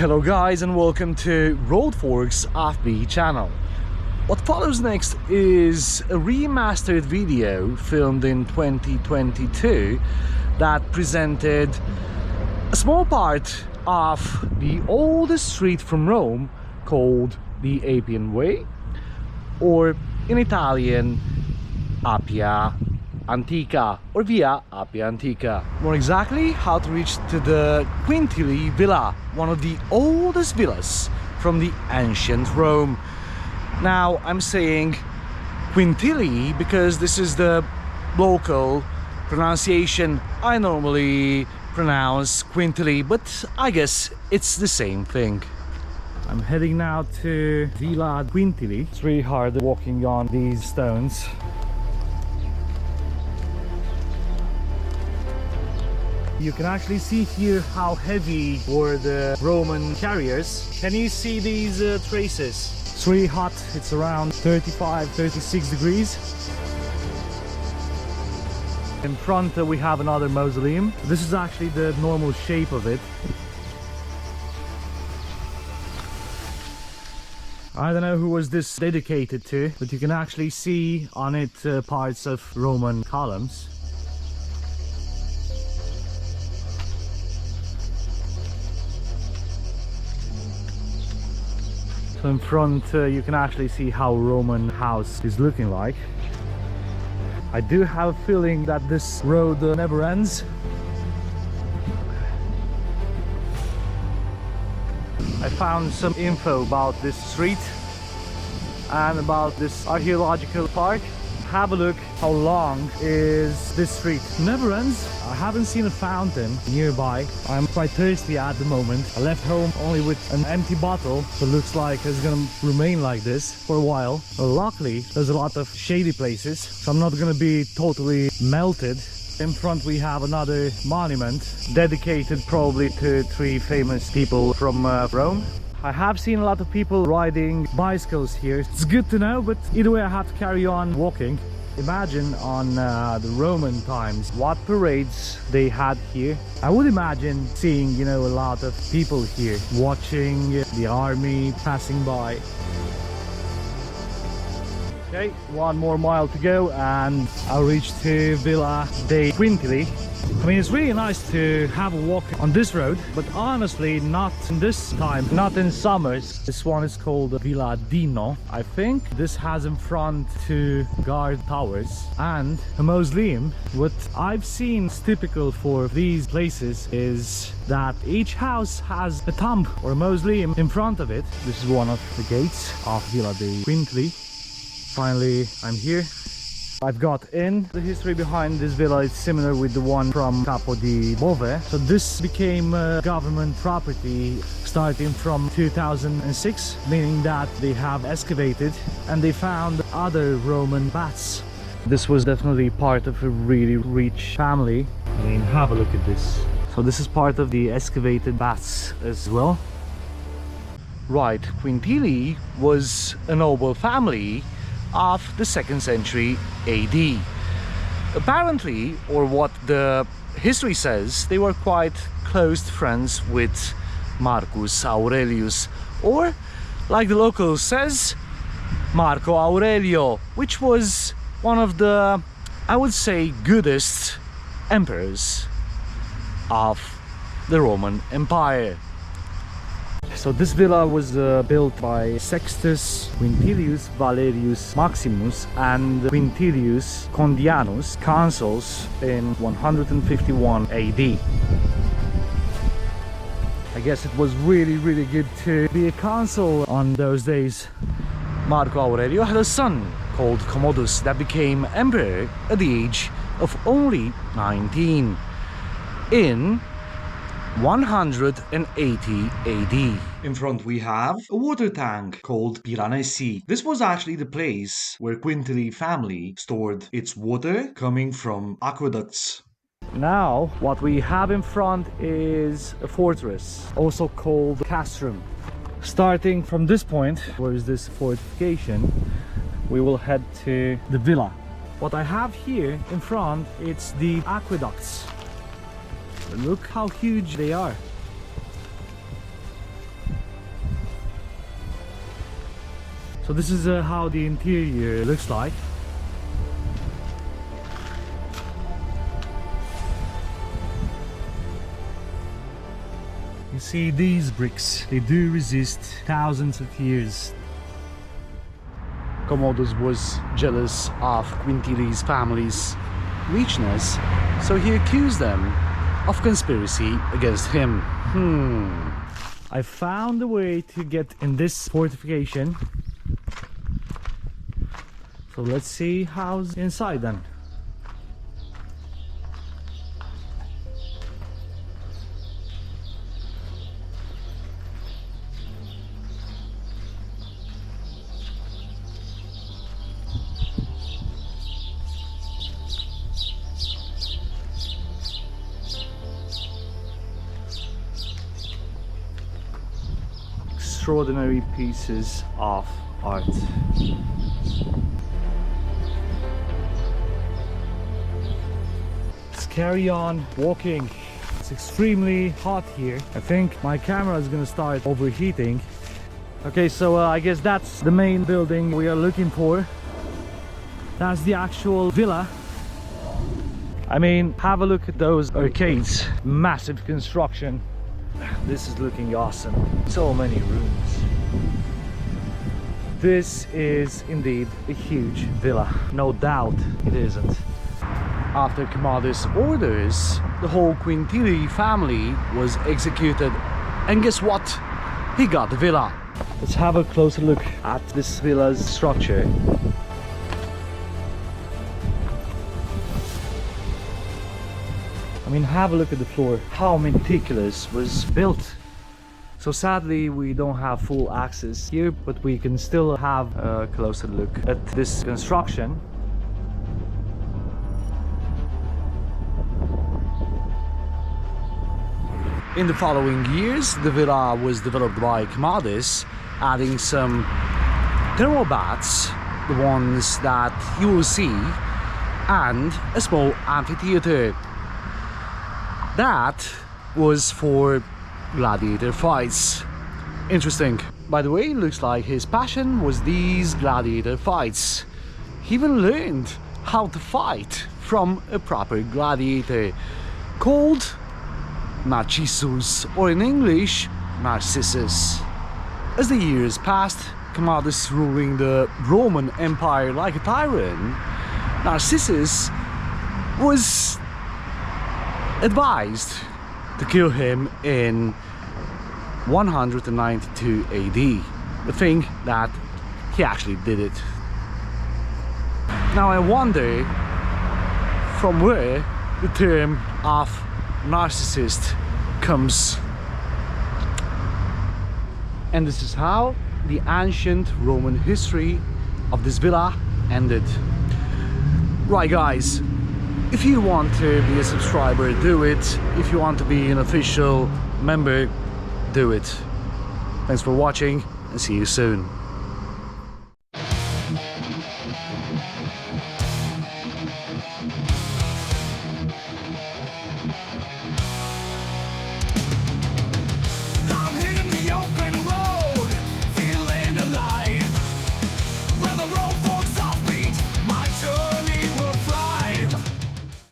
Hello guys and welcome to Roadforks FB channel. What follows next is a remastered video filmed in 2022 that presented a small part of the oldest street from Rome called the Appian Way, or in Italian Appia Antica or Via Appia Antica. More exactly, how to reach to the Quintili Villa, one of the oldest villas from the ancient Rome. Now I'm saying Quintili because this is the local pronunciation. I normally pronounce Quintili, but I guess it's the same thing. I'm heading now to Villa Quintili. It's really hard walking on these stones. You can actually see here how heavy were the Roman carriers. Can you see these traces? It's really hot. It's around 35-36 degrees. In front we have another mausoleum. This is actually the normal shape of it. I don't know who was this dedicated to, but you can actually see on it parts of Roman columns. So in front you can actually see how Roman house is looking like. I do have a feeling that this road never ends. I found some info about this street and about this archaeological park. Have a look how long is this street. Never ends. I haven't seen a fountain nearby. I'm quite thirsty at the moment. I left home only with an empty bottle, so it looks like it's gonna remain like this for a while. But luckily there's a lot of shady places, so I'm not gonna be totally melted. In front we have another monument dedicated probably to three famous people from Rome. I have seen a lot of people riding bicycles here. It's good to know, but either way I have to carry on walking. Imagine on the Roman times what parades they had here. I would imagine seeing, you know, a lot of people here watching the army passing by. Okay, one more mile to go and I'll reach to Villa dei Quintili. I mean, it's really nice to have a walk on this road, but honestly not in this time, not in summers. This one is called Villa Dino. I think this has in front two guard towers and a mausoleum. What I've seen is typical for these places is that each house has a tomb or a mausoleum in front of it. This is one of the gates of Villa dei Quintili. Finally, I'm here. I've got in. The history behind this villa is similar with the one from Capo di Bove. So this became government property starting from 2006, meaning that they have excavated and they found other Roman baths. This was definitely part of a really rich family. I mean, have a look at this. So this is part of the excavated baths as well. Right, Quintili was a noble family of the 2nd century AD. Apparently, or what the history says, they were quite close friends with Marcus Aurelius, or like the local says, Marco Aurelio, which was one of the, I would say, goodest emperors of the Roman Empire. So this villa was built by Sextus Quintilius Valerius Maximus and Quintilius Condianus, consuls in 151 AD. I guess it was really good to be a consul on those days. Marco Aurelio had a son called Commodus that became emperor at the age of only 19 in 180 AD. In front we have a water tank called Piranesi. This was actually the place where Quintili family stored its water coming from aqueducts. Now what we have in front is a fortress, also called castrum. Starting from this point, where is this fortification, we will head to the villa. What I have here in front, it's the aqueducts. Look how huge they are. So this is how the interior looks like. You see these bricks, they do resist thousands of years. Commodus was jealous of Quintili's family's richness, so he accused them of conspiracy against him. I found a way to get in this fortification. So let's see how's inside then. Extraordinary pieces of art. Let's carry on walking. It's extremely hot here. I think my camera is gonna start overheating. Okay, so I guess that's the main building we are looking for. That's the actual villa. I mean, have a look at those arcades. Massive construction. This is looking awesome. So many rooms. This is indeed a huge villa. No doubt it isn't. After Commodus' orders, the whole Quintili family was executed. And guess what? He got the villa. Let's have a closer look at this villa's structure. I mean, have a look at the floor. How meticulous was built. So sadly, we don't have full access here, but we can still have a closer look at this construction. In the following years, the villa was developed by Commodus, adding some thermal baths, the ones that you will see, and a small amphitheater. That was for gladiator fights. Interesting. By the way, looks like his passion was these gladiator fights. He even learned how to fight from a proper gladiator called Narcissus, or in English, Narcissus. As the years passed, Commodus ruling the Roman Empire like a tyrant, Narcissus was advised to kill him in 192 AD. The thing that he actually did it. Now I wonder from where the term of narcissist comes. And this is how the ancient Roman history of this villa ended. Right guys, if you want to be a subscriber, do it. If you want to be an official member, do it. Thanks for watching and see you soon.